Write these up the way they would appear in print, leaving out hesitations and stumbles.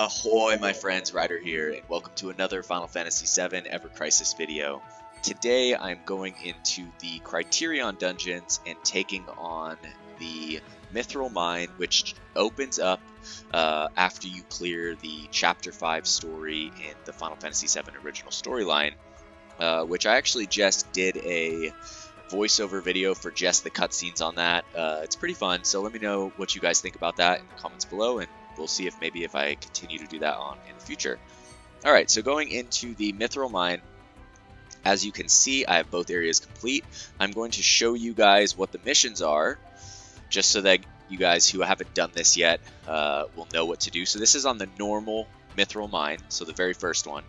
Ahoy, my friends, Ryder here, and welcome to another Final Fantasy VII Ever Crisis video. Today I'm going into the Criterion Dungeons and taking on the Mythril Mine, which opens up after you clear the Chapter 5 story in the Final Fantasy VII original storyline, which I actually just did a voiceover video for just the cutscenes on that. It's pretty fun, so let me know what you guys think about that in the comments below, and we'll see if maybe I continue to do that in the future. Alright, so going into the Mythril Mine, as you can see, I have both areas complete. I'm going to show you guys what the missions are, just so that you guys who haven't done this yet will know what to do. So this is on the normal Mythril Mine, so the very first one.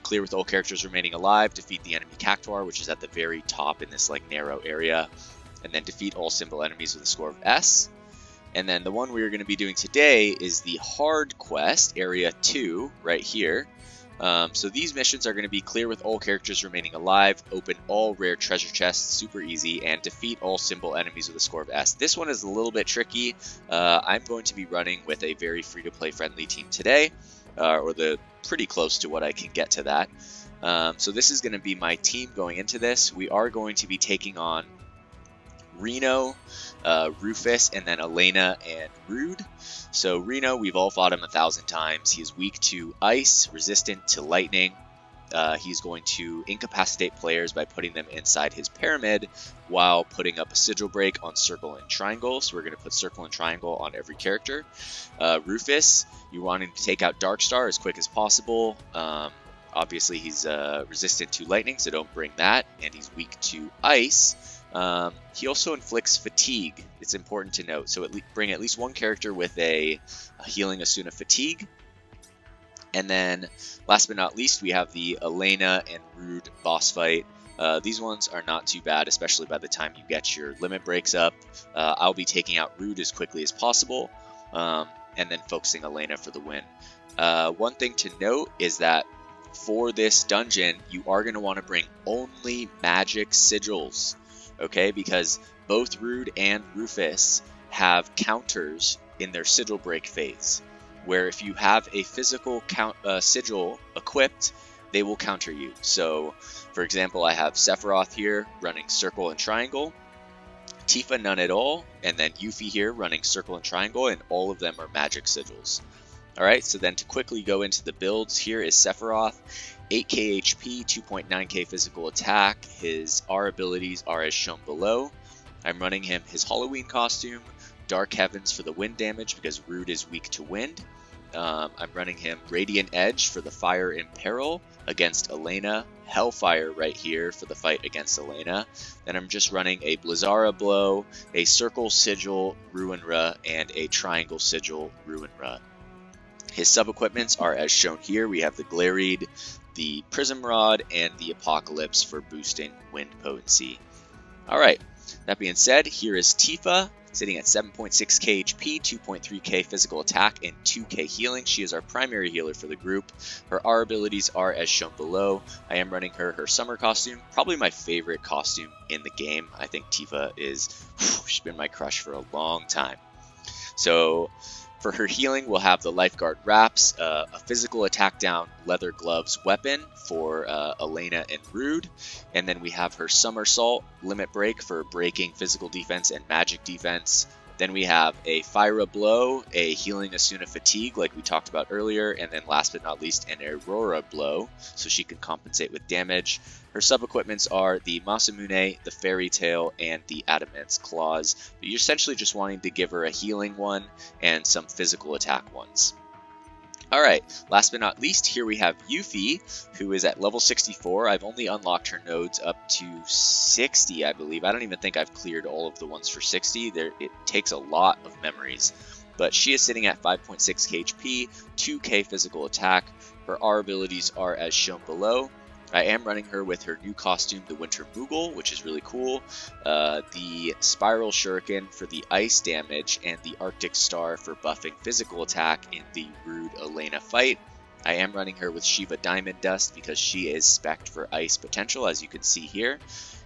Clear with all characters remaining alive, defeat the enemy Cactuar, which is at the very top in this like narrow area, and then defeat all symbol enemies with a score of S. And then the one we're going to be doing today is the hard quest, area 2, right here. So these missions are going to be clear with all characters remaining alive, open all rare treasure chests, super easy, and defeat all symbol enemies with a score of S. This one is a little bit tricky. I'm going to be running with a very free-to-play friendly team today, or pretty close to what I can get to that. So this is going to be my team going into this. We are going to be taking on Reno, Rufus, and then Elena and Rude. So Reno, we've all fought him 1,000 times. He is weak to ice, resistant to lightning. He's going to incapacitate players by putting them inside his pyramid while putting up a sigil break on circle and triangle. So we're going to put circle and triangle on every character. Rufus, you're wanting to take out Darkstar as quick as possible. Obviously he's resistant to lightning, so don't bring that, and he's weak to ice. He also inflicts fatigue. It's important to note. So bring at least one character with a healing Asuna fatigue. And then, last but not least, we have the Elena and Rude boss fight. These ones are not too bad, especially by the time you get your limit breaks up. I'll be taking out Rude as quickly as possible, and then focusing Elena for the win. One thing to note is that for this dungeon, you are going to want to bring only magic sigils. Okay, because both Rude and Rufus have counters in their sigil break phase, where if you have a physical sigil equipped, they will counter you. So, for example, I have Sephiroth here running circle and triangle, Tifa none at all, and then Yuffie here running circle and triangle, and all of them are magic sigils. Alright, so then to quickly go into the builds, here is Sephiroth, 8k HP, 2.9k physical attack. His R abilities are as shown below. I'm running him his Halloween costume, Dark Heavens for the wind damage because Rude is weak to wind. I'm running him Radiant Edge for the fire in peril against Elena, Hellfire right here for the fight against Elena. Then I'm just running a Blizzara Blow, a Circle Sigil Ruinra, and a Triangle Sigil Ruinra. His sub-equipments are as shown here. We have the Glaireed, the Prism Rod, and the Apocalypse for boosting wind potency. Alright, that being said, here is Tifa, sitting at 7.6k HP, 2.3k physical attack, and 2k healing. She is our primary healer for the group. Her R abilities are as shown below. I am running her summer costume, probably my favorite costume in the game. I think Tifa she's been my crush for a long time. So, for her healing, we'll have the Lifeguard Wraps, a physical attack down leather gloves weapon for Elena and Rude, and then we have her Somersault limit break for breaking physical defense and magic defense. Then we have a Fyra Blow, a healing Asuna fatigue like we talked about earlier, and then last but not least an Aurora Blow, so she can compensate with damage. Her sub-equipments are the Masamune, the Fairy Tail, and the Adamant's Claws. You're essentially just wanting to give her a healing one and some physical attack ones. Alright, last but not least, here we have Yuffie, who is at level 64. I've only unlocked her nodes up to 60, I believe. I don't even think I've cleared all of the ones for 60. It takes a lot of memories. But she is sitting at 5.6k HP, 2k physical attack. Her R abilities are as shown below. I am running her with her new costume, the Winter Moogle, which is really cool, the Spiral Shuriken for the ice damage, and the Arctic Star for buffing physical attack in the Rude Elena fight. I am running her with Shiva Diamond Dust because she is spec'd for ice potential, as you can see here.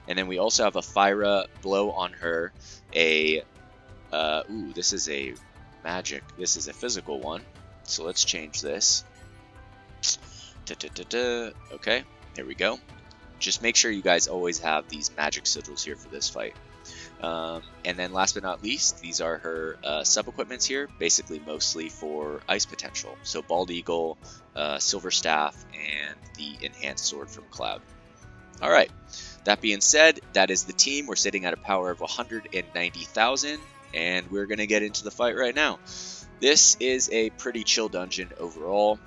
And then we also have a Fyra Blow on her, this is a magic, this is a physical one. So let's change this. Okay, here we go. Just make sure you guys always have these magic sigils here for this fight. And then last but not least, these are her sub-equipments here, basically mostly for ice potential. So Bald Eagle, Silver Staff, and the Enhanced Sword from Cloud. Alright, that being said, that is the team. We're sitting at a power of 190,000, and we're going to get into the fight right now. This is a pretty chill dungeon overall.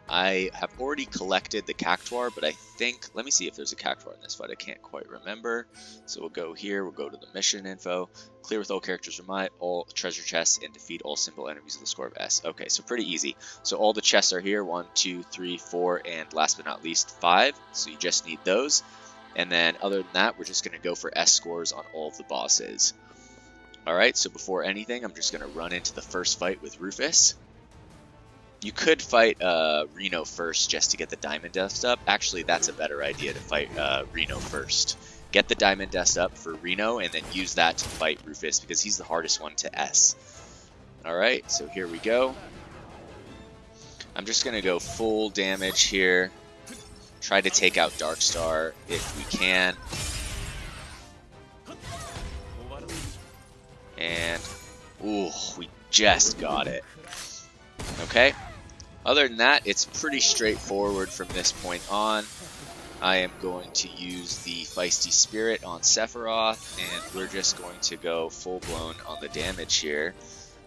I have already collected the Cactuar, but I think, let me see if there's a Cactuar in this fight. I can't quite remember. So we'll go here, we'll go to the mission info, clear with all characters from all treasure chests, and defeat all simple enemies with a score of S. Okay, so pretty easy. So all the chests are here, 1, 2, 3, 4, and last but not least 5. So you just need those. And then other than that, we're just going to go for S scores on all of the bosses. Alright, so before anything, I'm just going to run into the first fight with Rufus. You could fight Reno first just to get the Diamond Dust up. Actually, that's a better idea, to fight Reno first. Get the Diamond Dust up for Reno, and then use that to fight Rufus, because he's the hardest one to S. Alright, so here we go. I'm just going to go full damage here. Try to take out Darkstar if we can. And, ooh, we just got it. Okay. Other than that, it's pretty straightforward from this point on. I am going to use the Feisty Spirit on Sephiroth, and we're just going to go full-blown on the damage here.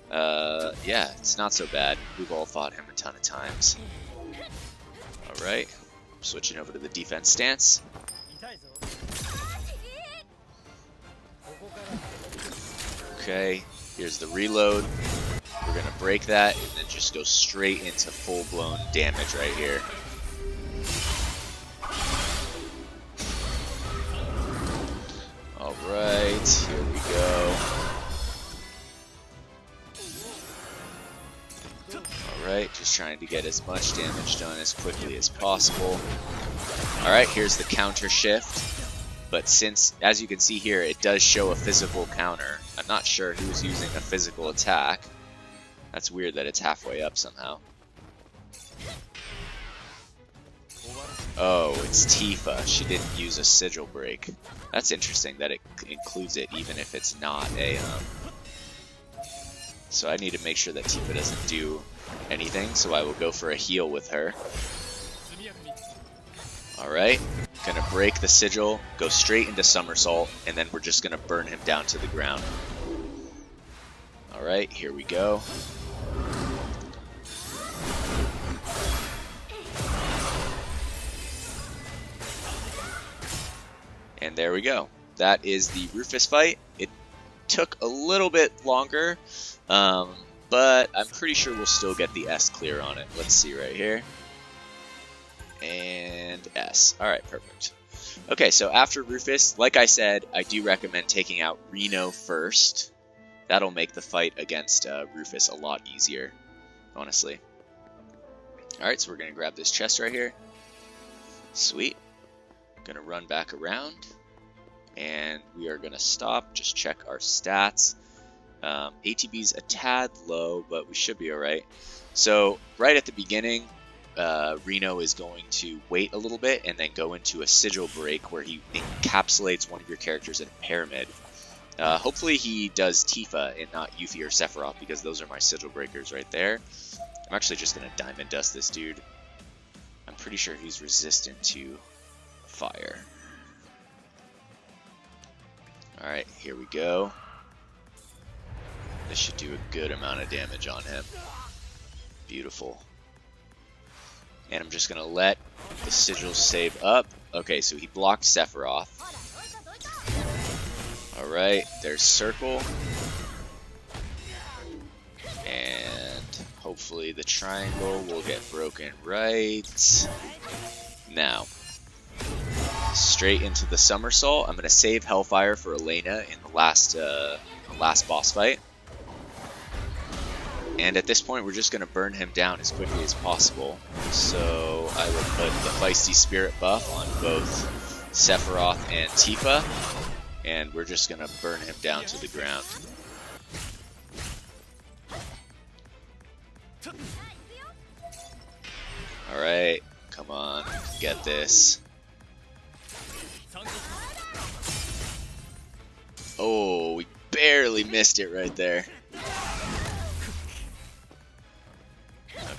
Yeah, it's not so bad. We've all fought him a ton of times. Alright, switching over to the defense stance. Okay, here's the reload. We're going to break that and then just go straight into full-blown damage right here. Alright, here we go. Alright, just trying to get as much damage done as quickly as possible. Alright, here's the counter shift. But since, as you can see here, it does show a physical counter, I'm not sure who's using a physical attack. That's weird that it's halfway up somehow. Oh, it's Tifa. She didn't use a sigil break. That's interesting that it includes it even if it's not a... So I need to make sure that Tifa doesn't do anything, so I will go for a heal with her. Alright, gonna break the sigil, go straight into Somersault, and then we're just gonna burn him down to the ground. Alright, here we go. And there we go. That is the Rufus fight. It took a little bit longer, but I'm pretty sure we'll still get the S clear on it. Let's see right here. And S. Alright, perfect. Okay, so after Rufus, like I said, I do recommend taking out Reno first. That'll make the fight against Rufus a lot easier, honestly. Alright, so we're going to grab this chest right here. Sweet. Gonna run back around, and we are gonna stop, just check our stats. ATB's a tad low, but we should be alright. So right at the beginning, Reno is going to wait a little bit and then go into a sigil break where he encapsulates one of your characters in a pyramid. Hopefully he does Tifa and not Yuffie or Sephiroth, because those are my sigil breakers right there. I'm actually just gonna Diamond Dust this dude. I'm pretty sure he's resistant to fire. Alright, here we go. This should do a good amount of damage on him. Beautiful. And I'm just going to let the sigils save up. Okay, so he blocked Sephiroth. Alright, there's Circle. And hopefully the triangle will get broken right now. Straight into the Somersault. I'm going to save Hellfire for Elena in the last boss fight. And at this point, we're just going to burn him down as quickly as possible. So I will put the Feisty Spirit buff on both Sephiroth and Tifa. And we're just going to burn him down to the ground. Alright, come on, get this. Oh, we barely missed it right there.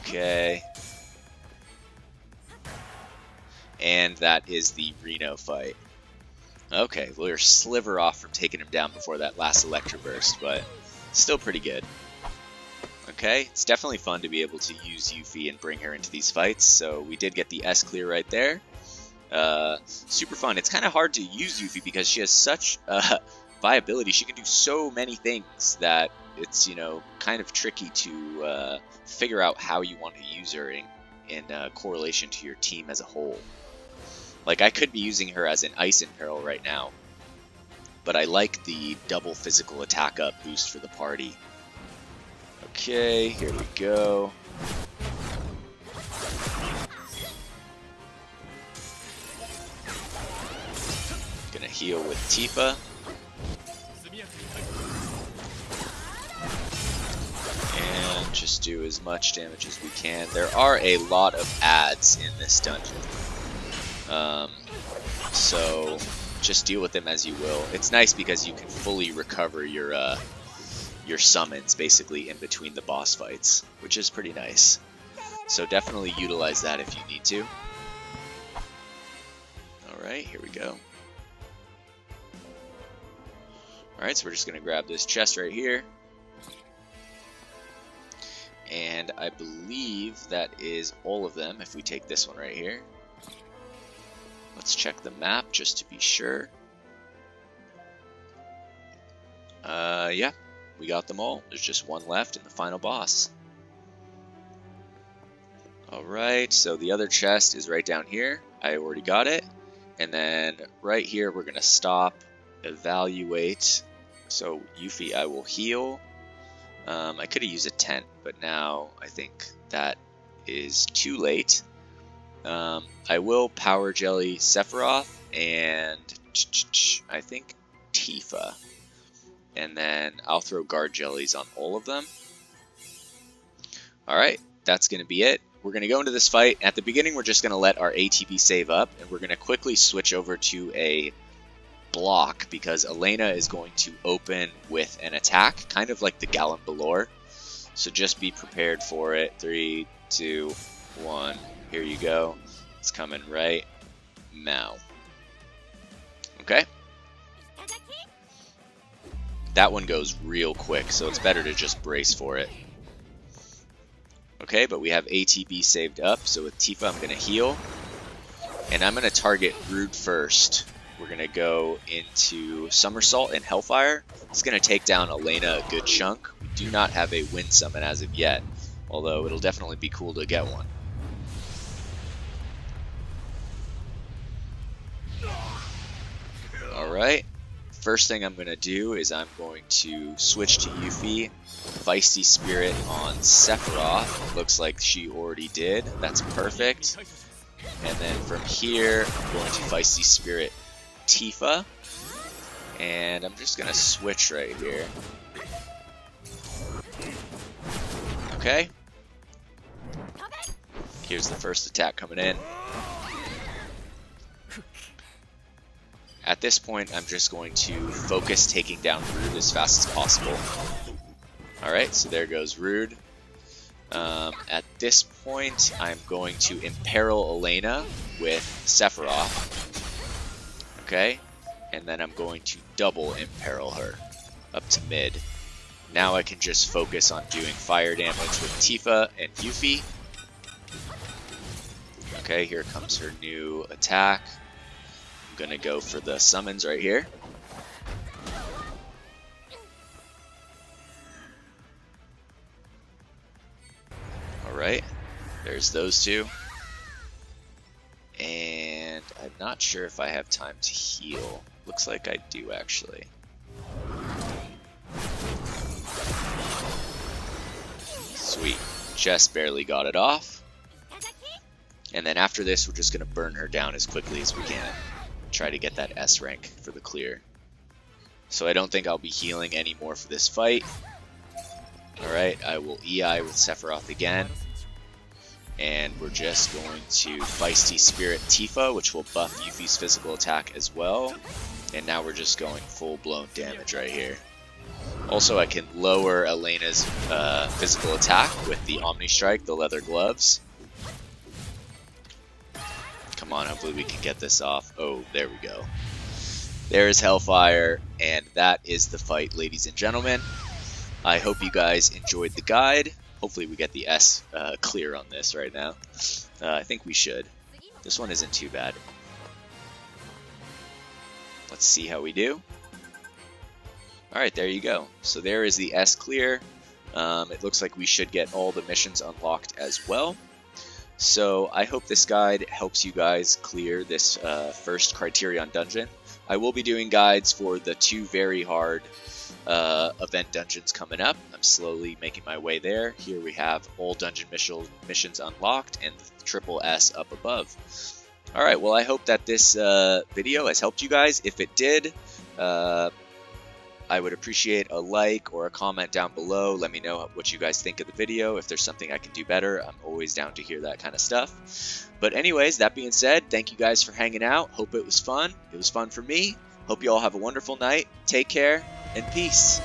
Okay. And that is the Reno fight. Okay, we're a sliver off from taking him down before that last Electro Burst, but still pretty good. Okay, it's definitely fun to be able to use Yuffie and bring her into these fights, so we did get the S clear right there. Super fun. It's kind of hard to use Yuffie because she has such viability. She can do so many things that it's, you know, kind of tricky to figure out how you want to use her in correlation to your team as a whole. Like, I could be using her as an Ice Imperil right now, but I like the double physical attack up boost for the party. Okay, here we go. Gonna heal with Tifa. And just do as much damage as we can. There are a lot of adds in this dungeon. So just deal with them as you will. It's nice because you can fully recover your summons basically in between the boss fights, which is pretty nice. So definitely utilize that if you need to. Alright, here we go. Alright, so we're just going to grab this chest right here. And I believe that is all of them if we take this one right here. Let's check the map just to be sure. Yeah, we got them all. There's just one left in the final boss. Alright, so the other chest is right down here. I already got it. And then right here we're going to stop, evaluate. So Yuffie, I will heal. I could have used a tent, but now I think that is too late. I will Power Jelly Sephiroth and I think Tifa. And then I'll throw Guard Jellies on all of them. Alright, that's going to be it. We're going to go into this fight. At the beginning, we're just going to let our ATB save up, and we're going to quickly switch over to a block because Elena is going to open with an attack, kind of like the Gallant Balor. So just be prepared for it. 3, 2, 1. Here you go. It's coming right now. Okay? That one goes real quick, so it's better to just brace for it. Okay, but we have ATB saved up, so with Tifa I'm going to heal. And I'm going to target Rude first. We're going to go into Somersault and Hellfire. It's going to take down Elena a good chunk. We do not have a win summon as of yet, although it'll definitely be cool to get one. Alright, first thing I'm going to do is I'm going to switch to Yuffie, Feisty Spirit on Sephiroth. Looks like she already did. That's perfect. And then from here, I'm going to Feisty Spirit Tifa. And I'm just going to switch right here. Okay. Here's the first attack coming in. At this point, I'm just going to focus taking down Rude as fast as possible. Alright, so there goes Rude. At this point, I'm going to Imperil Elena with Sephiroth. Okay, and then I'm going to double Imperil her up to mid. Now I can just focus on doing fire damage with Tifa and Yuffie. Okay, here comes her new attack. I'm gonna go for the summons right here. Alright, there's those two. And I'm not sure if I have time to heal. Looks like I do actually. Sweet, just barely got it off. And then after this, we're just gonna burn her down as quickly as we can. Try to get that S rank for the clear. So I don't think I'll be healing anymore for this fight. Alright, I will EI with Sephiroth again. And we're just going to Feisty Spirit Tifa, which will buff Yuffie's physical attack as well. And now we're just going full-blown damage right here. Also, I can lower Elena's physical attack with the Omni Strike, the leather gloves. Come on, hopefully we can get this off. Oh, there we go. There's Hellfire, and that is the fight, ladies and gentlemen. I hope you guys enjoyed the guide. Hopefully we get the S clear on this right now. I think we should. This one isn't too bad. Let's see how we do. Alright, there you go. So there is the S clear. It looks like we should get all the missions unlocked as well. So I hope this guide helps you guys clear this first Criterion Dungeon. I will be doing guides for the 2 very hard event dungeons coming up. I'm slowly making my way there. Here we have all dungeon missions unlocked and the triple S up above. Alright, well I hope that this video has helped you guys. If it did, I would appreciate a like or a comment down below. Let me know what you guys think of the video. If there's something I can do better, I'm always down to hear that kind of stuff. But anyways, that being said, thank you guys for hanging out. Hope it was fun. It was fun for me. Hope you all have a wonderful night. Take care and peace.